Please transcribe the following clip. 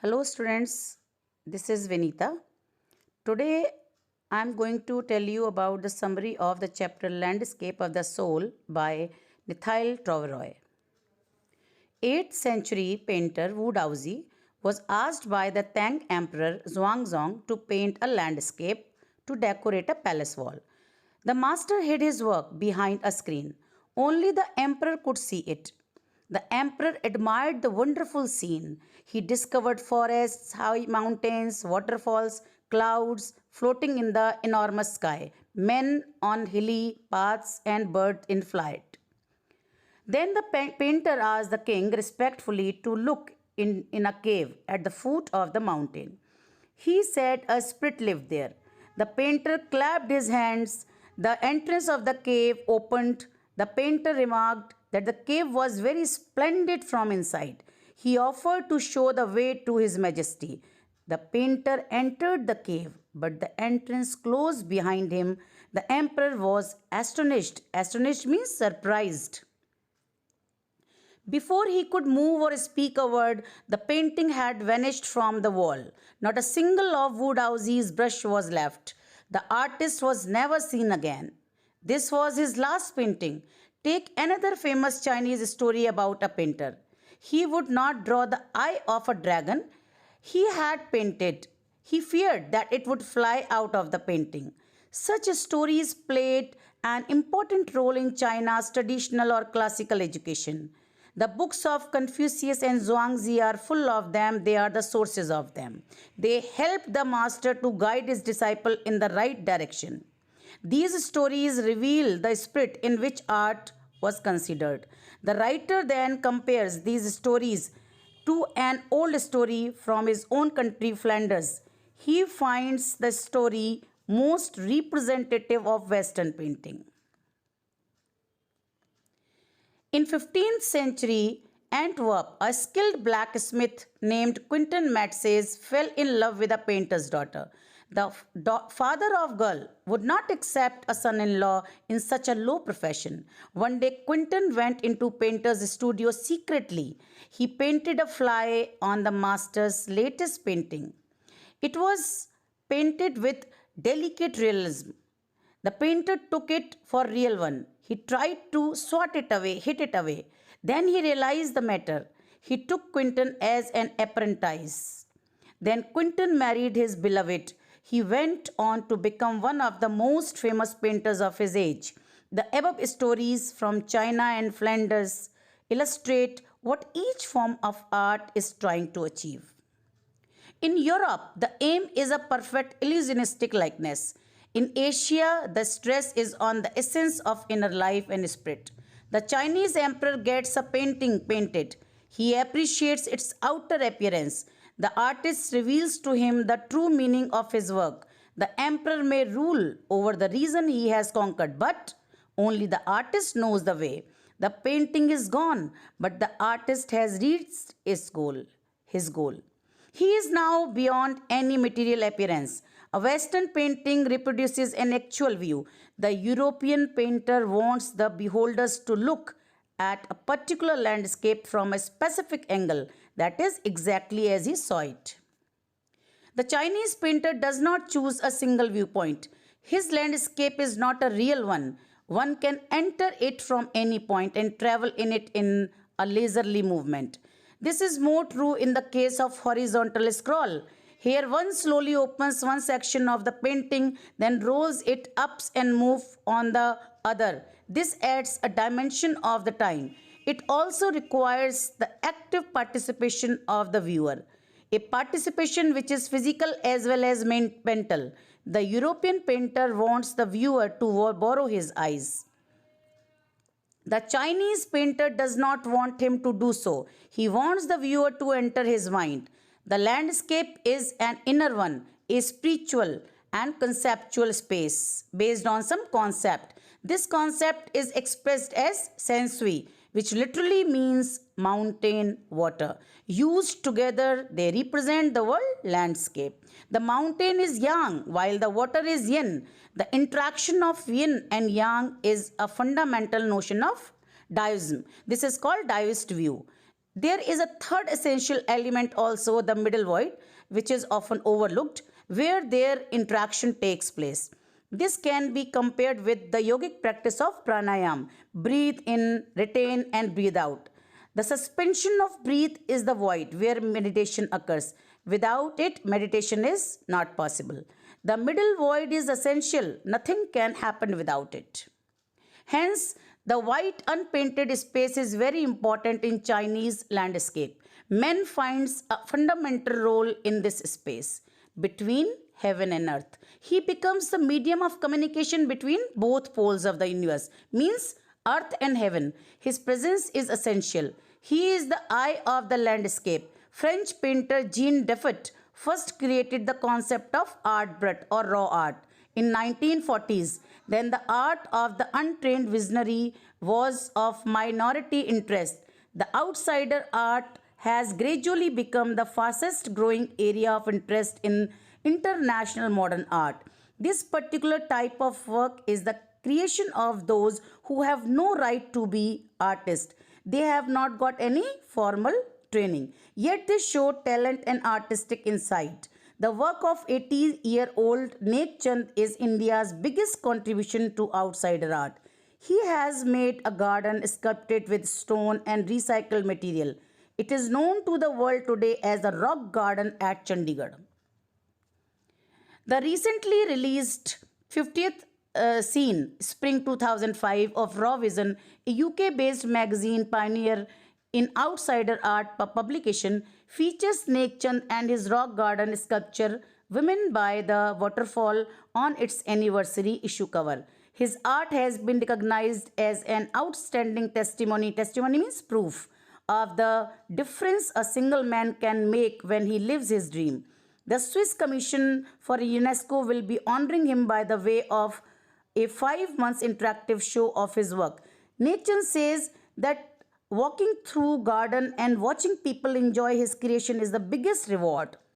Hello students, this is Vinita. Today I am going to tell you about the summary of the chapter Landscape of the Soul by Mikhail Troveroy. 8th century painter Wu Daozi was asked by the Tang Emperor Xuanzong to paint a landscape to decorate a palace wall. The master hid his work behind a screen. Only the emperor could see it. The emperor admired the wonderful scene. He discovered forests, high mountains, waterfalls, clouds floating in the enormous sky, men on hilly paths, and birds in flight. Then the painter asked the king respectfully to look in a cave at the foot of the mountain. He said a spirit lived there. The painter clapped his hands. The entrance of the cave opened. The painter remarked that the cave was very splendid from inside. He offered to show the way to His Majesty. The painter entered the cave, but the entrance closed behind him. The emperor was astonished. Astonished means surprised. Before he could move or speak a word, the painting had vanished from the wall. Not a single of Wu Daozi's brush was left. The artist was never seen again. This was his last painting. Take another famous Chinese story about a painter. He would not draw the eye of a dragon he had painted. He feared that it would fly out of the painting. Such stories played an important role in China's traditional or classical education. The books of Confucius and Zhuangzi are full of them, they are the sources of them. They help the master to guide his disciple in the right direction. These stories reveal the spirit in which art was considered. The writer then compares these stories to an old story from his own country, Flanders. He finds the story most representative of Western painting. In 15th century Antwerp, a skilled blacksmith named Quentin Matsys fell in love with a painter's daughter. The father of girl would not accept a son-in-law in such a low profession. One day Quentin went into painter's studio secretly. He painted a fly on the master's latest painting. It was painted with delicate realism. The painter took it for real one. He tried to swat it away, hit it away. Then he realized the matter. He took Quentin as an apprentice. Then Quentin married his beloved. He went on to become one of the most famous painters of his age. The above stories from China and Flanders illustrate what each form of art is trying to achieve. In Europe, the aim is a perfect illusionistic likeness. In Asia, the stress is on the essence of inner life and spirit. The Chinese emperor gets a painting painted. He appreciates its outer appearance. The artist reveals to him the true meaning of his work. The emperor may rule over the reason he has conquered, but only the artist knows the way. The painting is gone, but the artist has reached his goal. He is now beyond any material appearance. A Western painting reproduces an actual view. The European painter wants the beholders to look at a particular landscape from a specific angle, that is, exactly as he saw it. The Chinese painter does not choose a single viewpoint. His landscape is not a real one. One can enter it from any point and travel in it in a leisurely movement. This is more true in the case of horizontal scroll. Here one slowly opens one section of the painting, then rolls it up and moves on the other. This adds a dimension of the time. It also requires the active participation of the viewer, a participation which is physical as well as mental. The European painter wants the viewer to borrow his eyes. The Chinese painter does not want him to do so. He wants the viewer to enter his mind. The landscape is an inner one, a spiritual and conceptual space based on some concept. This concept is expressed as sensui, which literally means mountain water. Used together, they represent the world landscape. The mountain is yang, while the water is yin. The interaction of yin and yang is a fundamental notion of Taoism. This is called Taoist view. There is a third essential element also, the middle void, which is often overlooked, where their interaction takes place. This can be compared with the yogic practice of pranayam, breathe in, retain, and breathe out. The suspension of breath is the void where meditation occurs. Without it, meditation is not possible. The middle void is essential, nothing can happen without it. Hence, the white unpainted space is very important in Chinese landscape. Man finds a fundamental role in this space between heaven and earth. He becomes the medium of communication between both poles of the universe, means earth and heaven. His presence is essential. He is the eye of the landscape. French painter Jean Defet first created the concept of art brut or raw art in 1940s. Then the art of the untrained visionary was of minority interest. The outsider art has gradually become the fastest growing area of interest in international modern art. This particular type of work is the creation of those who have no right to be artists. They have not got any formal training, yet they show talent and artistic insight. The work of 80-year-old Nek Chand is India's biggest contribution to outsider art. He has made a garden sculpted with stone and recycled material. It is known to the world today as the Rock Garden at Chandigarh. The recently released 50th scene, Spring 2005, of Raw Vision, a UK based magazine pioneer in outsider art publication, features Nek Chand and his rock garden sculpture Women by the Waterfall on its anniversary issue cover. His art has been recognized as an outstanding testimony. Testimony means proof of the difference a single man can make when he lives his dream. The Swiss Commission for UNESCO will be honoring him by the way of a 5 months interactive show of his work. Nek Chand says that walking through garden and watching people enjoy his creation is the biggest reward.